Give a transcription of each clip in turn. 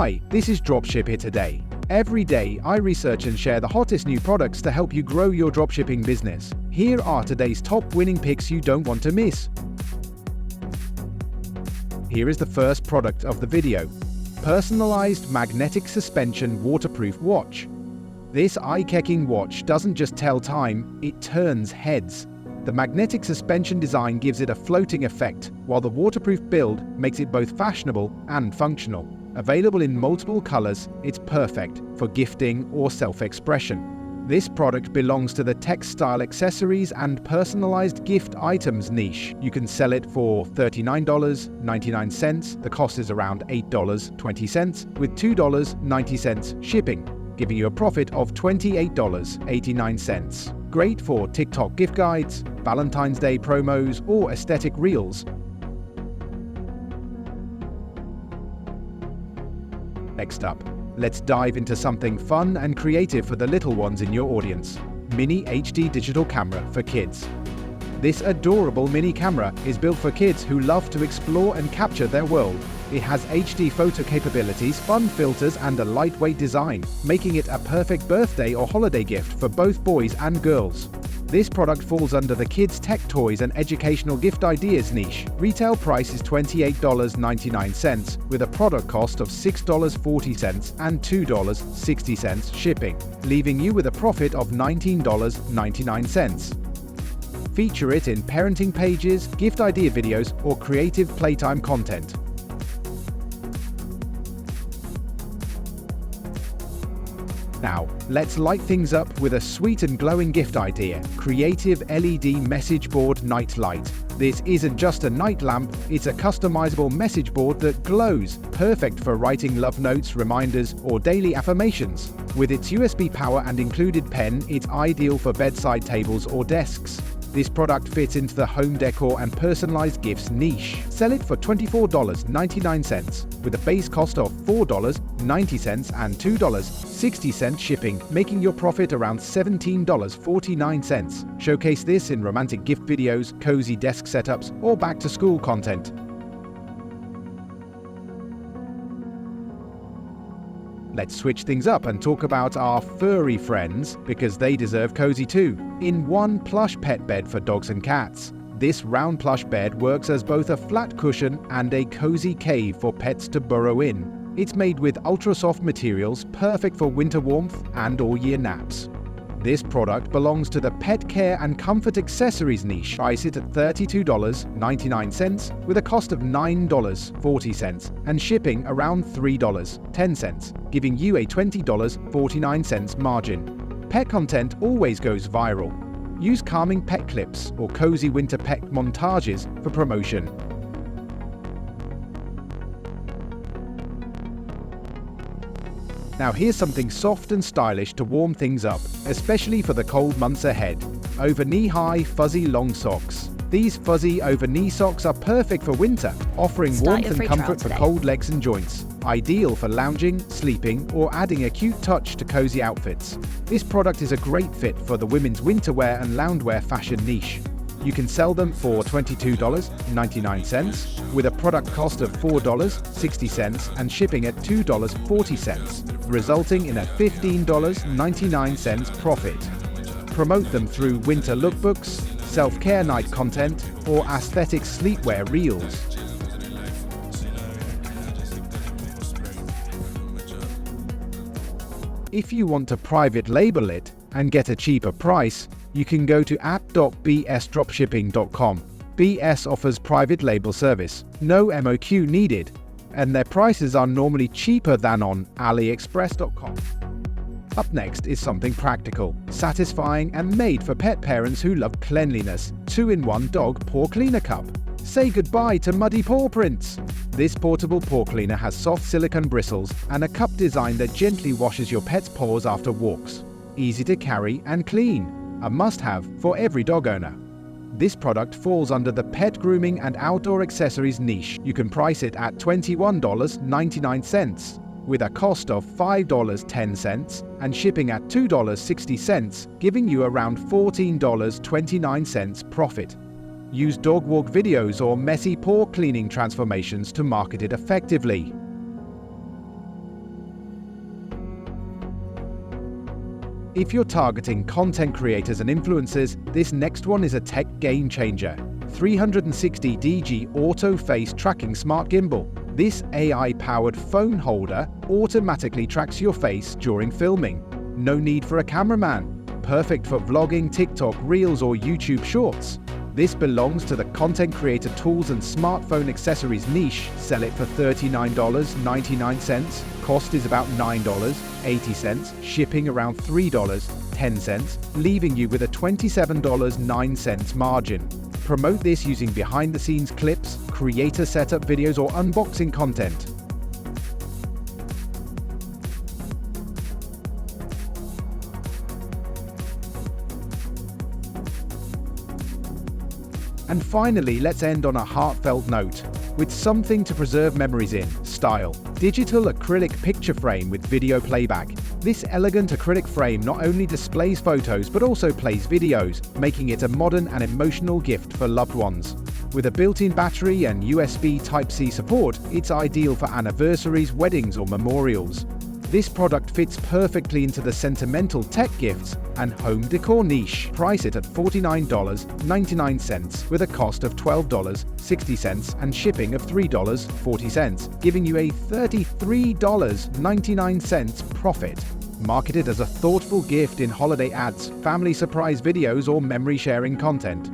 Hi, this is Dropship here today. Every day, I research and share the hottest new products to help you grow your dropshipping business. Here are today's top winning picks you don't want to miss. Here is the first product of the video. Personalized magnetic suspension waterproof watch. This eye-catching watch doesn't just tell time, it turns heads. The magnetic suspension design gives it a floating effect, while the waterproof build makes it both fashionable and functional. Available in multiple colors, it's perfect for gifting or self-expression. This product belongs to the textile accessories and personalized gift items niche. You can sell it for $39.99. The cost is around $8.20, with $2.90 shipping, giving you a profit of $28.89. Great for TikTok gift guides, Valentine's Day promos, or aesthetic reels. Next up, let's dive into something fun and creative for the little ones in your audience. Mini HD digital camera for kids. This adorable mini camera is built for kids who love to explore and capture their world. It has HD photo capabilities, fun filters, and a lightweight design, making it a perfect birthday or holiday gift for both boys and girls. This product falls under the kids' tech toys and educational gift ideas niche. Retail price is $28.99, with a product cost of $6.40 and $2.60 shipping, leaving you with a profit of $19.99. Feature it in parenting pages, gift idea videos, or creative playtime content. Now, let's light things up with a sweet and glowing gift idea: creative LED message board night light. This isn't just a night lamp, it's a customizable message board that glows, perfect for writing love notes, reminders, or daily affirmations. With its USB power and included pen, it's ideal for bedside tables or desks. This product fits into the home decor and personalized gifts niche. Sell it for $24.99, with a base cost of $4.90 and $2.60 shipping, making your profit around $17.49. Showcase this in romantic gift videos, cozy desk setups, or back-to-school content. Let's switch things up and talk about our furry friends, because they deserve cozy too. In one plush pet bed for dogs and cats. This round plush bed works as both a flat cushion and a cozy cave for pets to burrow in. It's made with ultra-soft materials, perfect for winter warmth and all-year naps. This product belongs to the pet care and comfort accessories niche. Price it at $32.99, with a cost of $9.40 and shipping around $3.10, giving you a $20.49 margin. Pet content always goes viral. Use calming pet clips or cozy winter pet montages for promotion. Now here's something soft and stylish to warm things up, especially for the cold months ahead. Over knee-high fuzzy long socks. These fuzzy over-knee socks are perfect for winter, offering warmth and comfort for cold legs and joints. Ideal for lounging, sleeping, or adding a cute touch to cozy outfits. This product is a great fit for the women's winter wear and loungewear fashion niche. You can sell them for $22.99, with a product cost of $4.60 and shipping at $2.40, resulting in a $15.99 profit. Promote them through winter lookbooks, self-care night content, or aesthetic sleepwear reels. If you want to private label it and get a cheaper price, you can go to app.bsdropshipping.com. BS offers private label service, no MOQ needed, and their prices are normally cheaper than on AliExpress.com. Up next is something practical, satisfying, and made for pet parents who love cleanliness. 2-in-1 dog paw cleaner cup. Say goodbye to muddy paw prints. This portable paw cleaner has soft silicone bristles and a cup design that gently washes your pet's paws after walks. Easy to carry and clean. A must-have for every dog owner. This product falls under the pet grooming and outdoor accessories niche. You can price it at $21.99, with a cost of $5.10 and shipping at $2.60, giving you around $14.29 profit. Use dog walk videos or messy paw cleaning transformations to market it effectively. If you're targeting content creators and influencers, this next one is a tech game changer. 360 DG Auto Face Tracking Smart Gimbal. This AI-powered phone holder automatically tracks your face during filming. No need for a cameraman. Perfect for vlogging, TikTok, Reels, or YouTube Shorts. This belongs to the content creator tools and smartphone accessories niche. Sell it for $39.99. Cost is about $9.80. Shipping around $3.10, leaving you with a $27.09 margin. Promote this using behind-the-scenes clips, creator setup videos, or unboxing content. And finally, let's end on a heartfelt note, with something to preserve memories in: style. Digital acrylic picture frame with video playback. This elegant acrylic frame not only displays photos but also plays videos, making it a modern and emotional gift for loved ones. With a built-in battery and USB Type-C support, it's ideal for anniversaries, weddings, or memorials. This product fits perfectly into the sentimental tech gifts and home decor niche. Price it at $49.99 with a cost of $12.60 and shipping of $3.40, giving you a $33.99 profit. Marketed as a thoughtful gift in holiday ads, family surprise videos, or memory sharing content.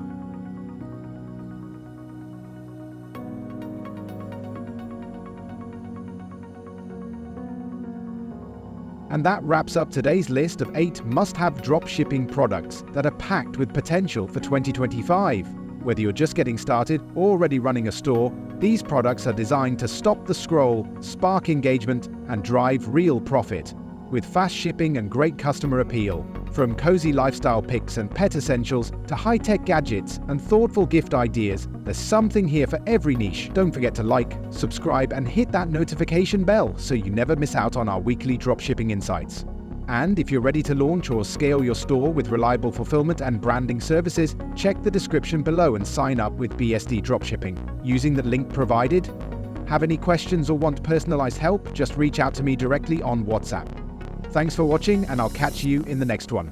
And that wraps up today's list of 8 must-have dropshipping products that are packed with potential for 2025. Whether you're just getting started or already running a store, these products are designed to stop the scroll, spark engagement, and drive real profit. With fast shipping and great customer appeal, from cozy lifestyle picks and pet essentials to high-tech gadgets and thoughtful gift ideas, there's something here for every niche. Don't forget to like, subscribe, and hit that notification bell so you never miss out on our weekly dropshipping insights. And if you're ready to launch or scale your store with reliable fulfillment and branding services, check the description below and sign up with BSD Dropshipping using the link provided. Have any questions or want personalized help? Just reach out to me directly on WhatsApp. Thanks for watching, and I'll catch you in the next one.